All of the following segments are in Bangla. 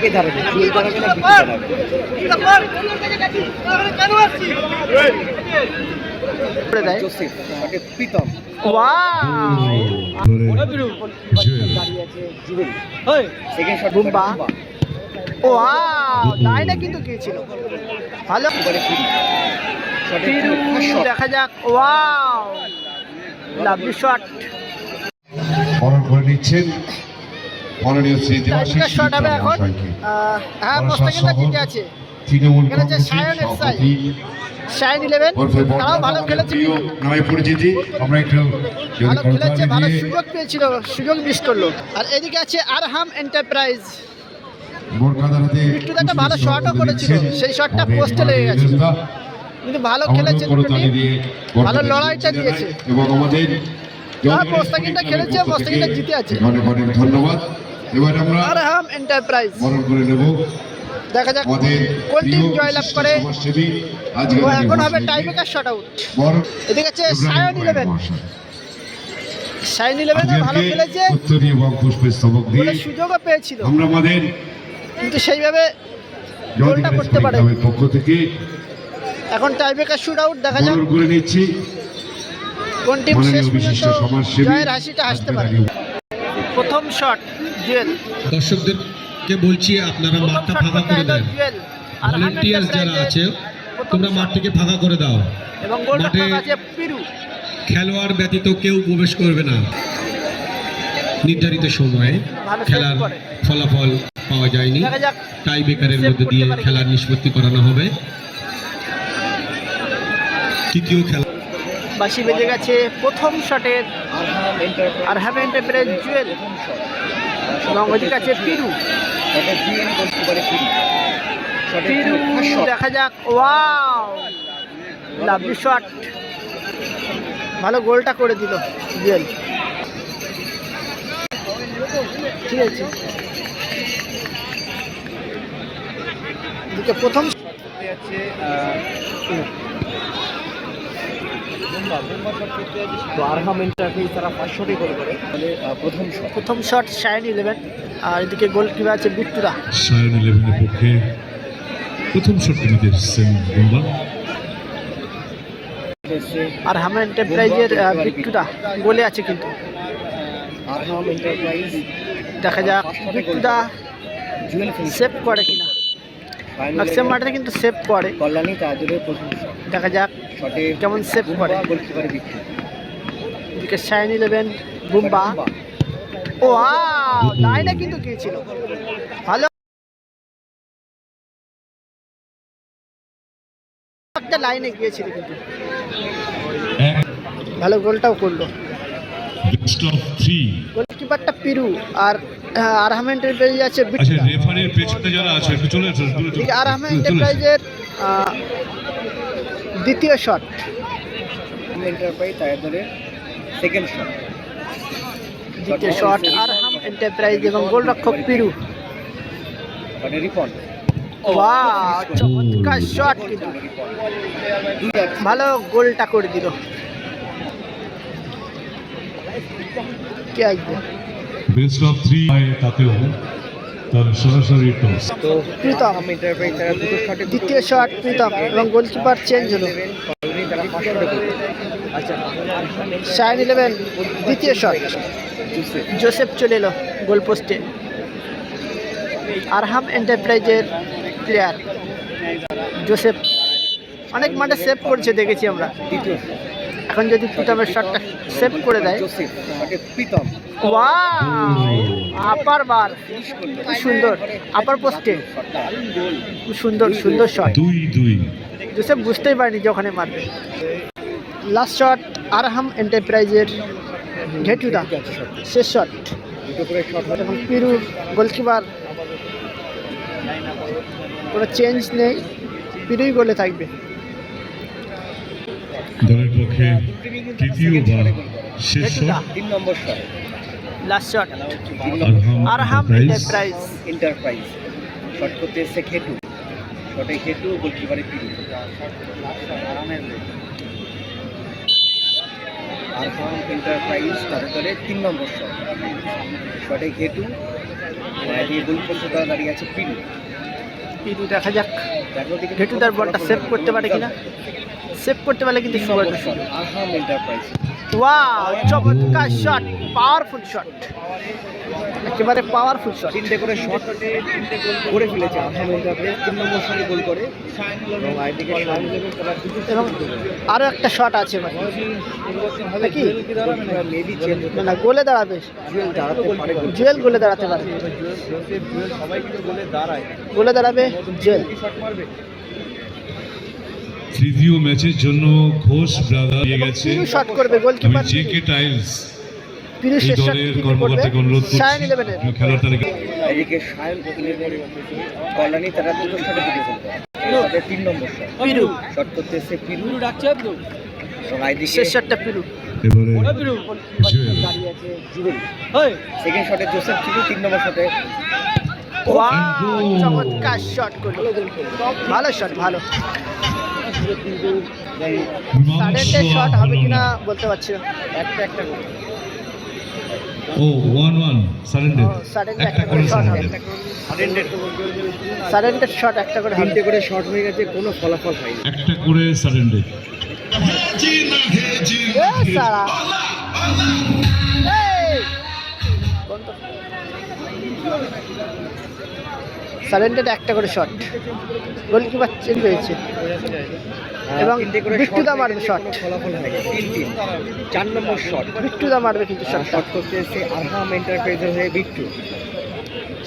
একে দাঁড়াবে, জুয়েল দাঁড়াবে না, বিট্টু দাঁড়াবে। জোসেফ, শটে প্রীতম। দাঁড়িয়ে আছে জুয়েল। Second shot Bumba. লাইনে কিন্তু গিয়েছিল ভালো। দেখা যাক। লাভলি শট করে নিচ্ছেন মাননীয় শ্রী দেবাশিস শট হবে এখন। হ্যাঁ, মোস্তাকিমটা জিতে আছে। তৃণমূল খেলেছে সায়ন এক্সাই, শাইন 11। তারাও ভালো খেলেছে, নামে পরিচিতি। আমরা একটু ভালো খেলেছে, ভালো সুযোগ পেয়েছিল, সুযোগ মিস করলো। আর এদিকে আছে আরহাম এন্টারপ্রাইজ। একটু একটা ভালো শটও করেছিল, সেই শটটা পোস্টে লেগে গেছে, কিন্তু ভালো খেলেছে, ভালো লড়াইটা দিয়েছে। এবং আমাদের মোস্তাকিমটা খেলেছে, মোস্তাকিমটা জিতে আছে। অনেক অনেক ধন্যবাদ। এবার আমরা আরহাম এন্টারপ্রাইজ বরণ করে নেব। দেখা যাক কোন টিম জয়লাভ করে। এখন হবে টাইব্রেকার শট আউট। এদিকে আছে সায়ন 11। সায়ন 11 ভালো খেলেছে, সুযোগও পেয়েছিল, আমরা আমাদের কিন্তু সেইভাবে গোলটা করতে পারে। পক্ষ থেকে এখন টাইব্রেকার শুট আউট। দেখা যাক করে নিচ্ছি কোন টিম শেষ পর্যন্ত জয়ের হাসিটা হাসতে পারে। প্রথম শট জুয়েল। দর্শকদেরকে বলছি আপনারা মাঠটা ফাঁকা করে দেন। ভলান্টিয়ার্স যারা আছে তোমরা মাঠটিকে ফাঁকা করে দাও। এবং গোলটা আছে পিরু। খেলোয়াড় ব্যতীত কেউ প্রবেশ করবে না। নির্ধারিত সময়ে খেলার ফলাফল পাওয়া যায়নি, টাই ব্রেকারের মধ্যে দিয়ে খেলার নিষ্পত্তি করানো হবে। তৃতীয় খেলা বাঁশি বেজে গেছে প্রথম শটের। আরহাম এন্টারপ্রাইজ জুয়েল এবং ওদিকে আছে পিরু। দেখা যাক। লাভলি শট, ভালো গোলটা করে দিল জুয়েল। ঠিক আছে, এদিকে প্রথম আরহাম এন্টারপ্রাইজ তারা 5 শটে গোল করে। প্রথম শট শাইন 11। আর এদিকে গোলকিপার আছে বিট্টুরা। শাইন 11 এর পক্ষে প্রথম শটটি নিতে এসেছেন বুম্বা। আরহাম এন্টারপ্রাইজের বিট্টুরা গোলে আছে, কিন্তু আরহাম এন্টারপ্রাইজ দেখা যাক বিট্টুরা জুয়েল সেভ করে কিনা। ম্যাক্সিমাম মাঠে কিন্তু সেভ করে। কল্যাণী তাজুরের প্রথম শট। দেখা যাক শটে কেমন সেভ করে। গোলকিপার বিট্টু। এদিকে শাইন 11 বুম্বা। লাইনে কিন্তু গিয়েছিল ভালো, একটা লাইনে গিয়েছিল, কিন্তু ভালো গোলটাও করলো। গোলকিপারটা পিরু। আর আরহাম এন্টারপ্রাইজ আছে রেফারির পেছনে যারা আছে একটু চলে আসুন। আরহাম এন্টারপ্রাইজের দ্বিতীয় শট। এন্টারপ্রাইজ তাদের সেকেন্ড শট। দ্বিতীয় শট আরহাম এন্টারপ্রাইজ এবং গোলরক্ষক পিরু। রিপন। চমৎকার শট, কিন্তু ভালো গোলটা করে দিল। কে আসবে? বেস্ট অফ 3 তাতেও তার সরাসরি টস। তো প্রীতম এন্টারপ্রাইজ তারা দুটো শটে দ্বিতীয় শট প্রীতম এবং গোলকিপার চেঞ্জ হলো। তারা 5 শটে গোল। আচ্ছা, শাইন 11 দ্বিতীয় শট। জোসেফ চলে এলো গোল পোস্টে। আরহাম এন্টারপ্রাইজের প্লেয়ার জোসেফ অনেক মাঠে সেভ করছে, দেখেছি আমরা। দ্বিতীয় এখন যদি প্রীতমের শটটা সেভ করে দেয়। জোসেফ, শটে প্রীতম। আপার বার, খুব সুন্দর আপার পোস্টে, খুব সুন্দর সুন্দর শট। 2-2 জোসেফ বুঝতেই পারেনি যে ওখানে মারবে। লাস্ট শট আরহাম এন্টারপ্রাইজের ঘেটুদা, শেষ শট। এবং পিরু গোলকিপার, কোনো চেঞ্জ নেই, পিরুই গোলে থাকবে। দলের পক্ষে তৃতীয়বার শেষ শট, 3 নম্বর শট। লাস্ট শট আরহাম এন্টারপ্রাইজ। শট করতে এসে খেটু, শটে খেটু, গোলকিপারে পিরু। আরহাম এন্টারপ্রাইজ তাদের দলে 3 নম্বর শট। শটে ঘেটু, এদিকে গোলপোস্টের তলায় দাঁড়িয়ে আছে পিরু। পিরু দেখা যাক ঘেটুদার বলটা সেভ করতে পারে কিনা। সেভ করতে পারলে কিন্তু সুপার শট। আরহাম এন্টারপ্রাইজ। ওয়াও, চমৎকার শট, পাওয়ারফুল শট, একেবারে পাওয়ারফুল শট। 3টে করে শট করে ফেলেছে আরহাম এন্টারপ্রাইজ। 3 নম্বর শটে গোল করে এবং এদিকে শাহিন ইলেভেন তারা দুটো এবং আরও একটা শট আছে মানে নাকি মেবি চেঞ্জ না, গোলে দাঁড়াবে। জুয়েল দাঁড়াতে পারে। জুয়েল গোলে দাঁড়াতে পারে। সবাই কিন্তু গোলে দাঁড়ায়। গোলে দাঁড়াবে জুয়েল। তৃতীয় ম্যাচের জন্য ঘোষ ব্রাদার দিয়ে গেছে। পিরু শট করবে, আমি গোলকিপার জেকে টাইলস পিরু এই শেষ শট দলের করবে কর্মকর্তাকে অনুরোধ শাহিন করছি ইলেভেনের। খেলার তালিকা এদিকে শাহিন ইলেভেন কল্যাণী তারা দুটো শটে দিতে চলবে। তাদের 3 নম্বর শট। পিরু শট করতে এসে পিরু ডাকছে এবং এদিকে শেষ শটটা পিরু। এবারে জুয়েল দাঁড়িয়ে আছে জুবেল। সেকেন্ড শটে জোসেফ ছিল। 3 নম্বর শটে ওয়াও, চমৎকার শট করলো, ভালো শট, ভালো। সাডেনটে শট হবে কিনা বলতে পারছি না। একটা করে ও 1-1 সারেন্ডার সাডেনটে একটা একটা করে করে শট হবে। সারেন্ডার সাডেনটের শট একটা করে হবে। 3টে করে শট হয়ে গেছে, কোনো ফলাফল হয়নি। একটা করে সারেন্ডার এ সারা, এই বন্ধ। সাডেনটের একটা করে শট, গোলকিপার চেঞ্জ হয়েছে এবং 3টে করে বিট্টুদা মারবে শট। কোনো ফলাফল হয়নি। 3-3 4 নম্বর শট। বিট্টুদা মারবে কিন্তু শট। শট করতে এসে আরহাম এন্টারপ্রাইজের হয়ে বিট্টু।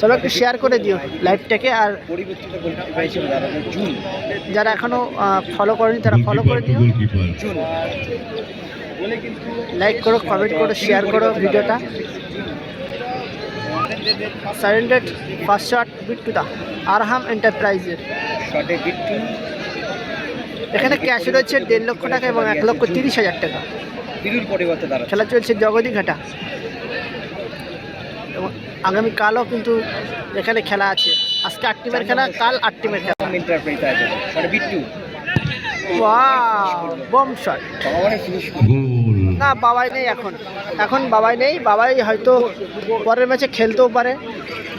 সবাই একটু শেয়ার করে দিও লাইভটাকে, আর পরিবর্তিত গোলকিপার হিসেবে দাঁড়াবে জুন। যারা এখনো ফলো করেনি তারা ফলো করে দিও, গোলকিপার জুন লাইক করো, কমেন্ট করো, শেয়ার করো ভিডিওটা। সারেন্ডার ফার্স্ট শট বিট্টুদা, আরহাম এন্টারপ্রাইজের। শটে বিট্টু। এখানে ক্যাশ রয়েছে 1.5 লক্ষ টাকা এবং 1,30,000 টাকা। পিরুর পরিবর্তে দাঁড়াচ্ছে খেলা চলছে জগদীঘাটা এবং আগামীকালও কিন্তু এখানে খেলা আছে। আজকে 8 টিমের খেলা, কাল 8 টিমের খেলা। আরহাম এন্টারপ্রাইজ আছে। শটে বিট্টু ওয়াও, বম শট। ভগবানে ফিনিশ। গোল না, বাবাই নেই এখন, এখন বাবাই নেই। বাবাই হয়তো পরের ম্যাচে খেলতেও পারে,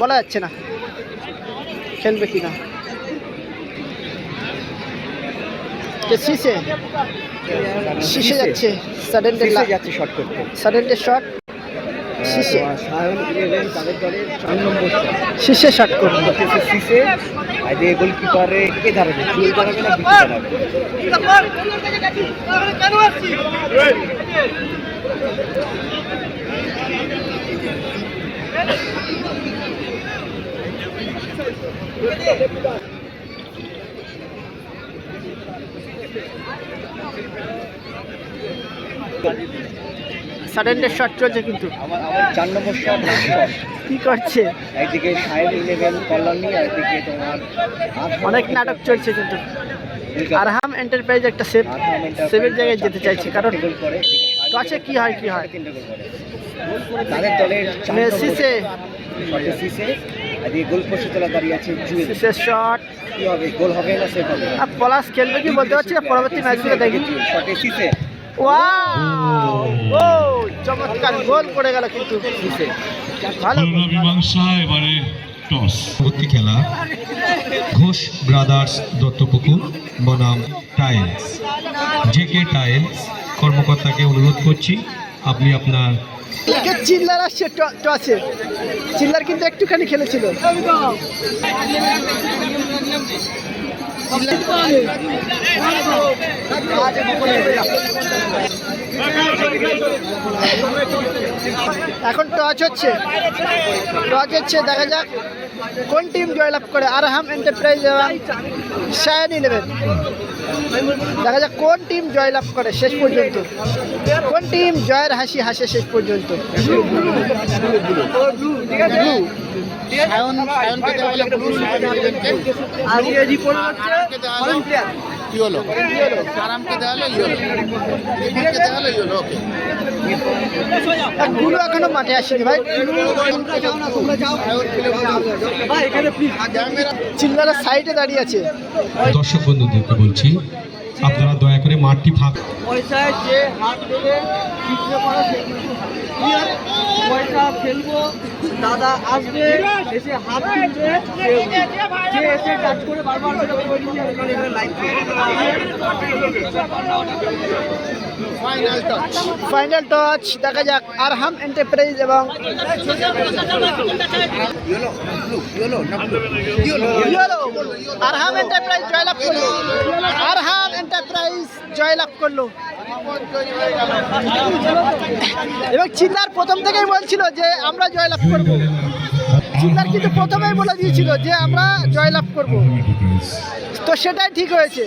বলা যাচ্ছে না খেলবে কিনা। শীষে যাচ্ছে সাডেনটের যাচ্ছে শট করতে। সাডেনটের শট শীষে, শাহিন ইলেভেন তাদের দলের 4 নম্বর শট। শীষে শট করবে। করতেছে শীষে। এদিকে গোলকিপারে কে দাঁড়াবে? জুয়েল দাঁড়াবে না বিট্টু দাঁড়াবে? সাডেনটের শট চলছে কিন্তু। আমার 4 নম্বর শট শট। কি করছে? একদিকে শাহিন ইলেভেন কল্যাণী, আর একদিকে তোমার অনেক নাটক চলছে কিন্তু। আরহাম এন্টারপ্রাইজ একটা সেভের জায়গায় যেতে চাইছে, কারণ গোল করে টসে কি হয় কি হয়। 3টে গোল করে তাদের দলের 4 নম্বর শীষে, শটে শীষে। এদিকে গোল পোস্টের তলায় দাঁড়িয়ে আছে জুয়েল। শীষের শট। কি হবে? গোল হবে না সেভ হবে? আর পলাশ খেলবে কি বলতে পারছি না, পরবর্তী ম্যাচগুলো দেখি। শটে শীষে। ওয়াও, ও চমৎকার গোল করে গেল কিন্তু শীষে, ভালো গোল। মীমাংসা এবারে টস পরবর্তী খেলা ঘোষ ব্রাদার্স দত্তপুকুর বনাম টাইলস। জেকে টাইলস কর্মকর্তাকে অনুরোধ করছি আপনি আপনার চিল্লার আসছে টসে। চিল্লার কিন্তু একটুখানি খেলেছিল। এখন টচ হচ্ছে, দেখা যাক কোন টিম জয়লাভ করে, আরহাম এন্টারপ্রাইজ এবং শাহিন ইলেভেন। দেখা যাক কোন টিম জয়লাভ করে শেষ পর্যন্ত, কোন টিম জয়ের হাসি হাসে শেষ পর্যন্ত। গুলো এখনো মাঠে আসেনি ভাই। চিল্লারা সাইডে দাঁড়িয়ে আছে। দর্শক বন্ধুদেরকে বলছি আপনারা দয়া করে মাঠটি ফাঁকা পয়সায় যে হাত দেবে পয়সা ফেলবো, দাদা আসবে, এসে হাত তুলবে, যে এসে টাচ করে বারবার ফাইনাল টচ দেখা যাক আরহাম এন্টারপ্রাইজ এবং ইয়েলো। আরহাম এন্টারপ্রাইজ জয়লাভ করলো। আরহাম এন্টারপ্রাইজ জয়লাভ করলো। এবং চিতার প্রথম থেকেই বলছিল যে আমরা জয়লাভ করব। চিতার কিন্তু প্রথমেই বলে দিয়েছিল যে আমরা জয়লাভ করব, তো সেটাই ঠিক হয়েছে।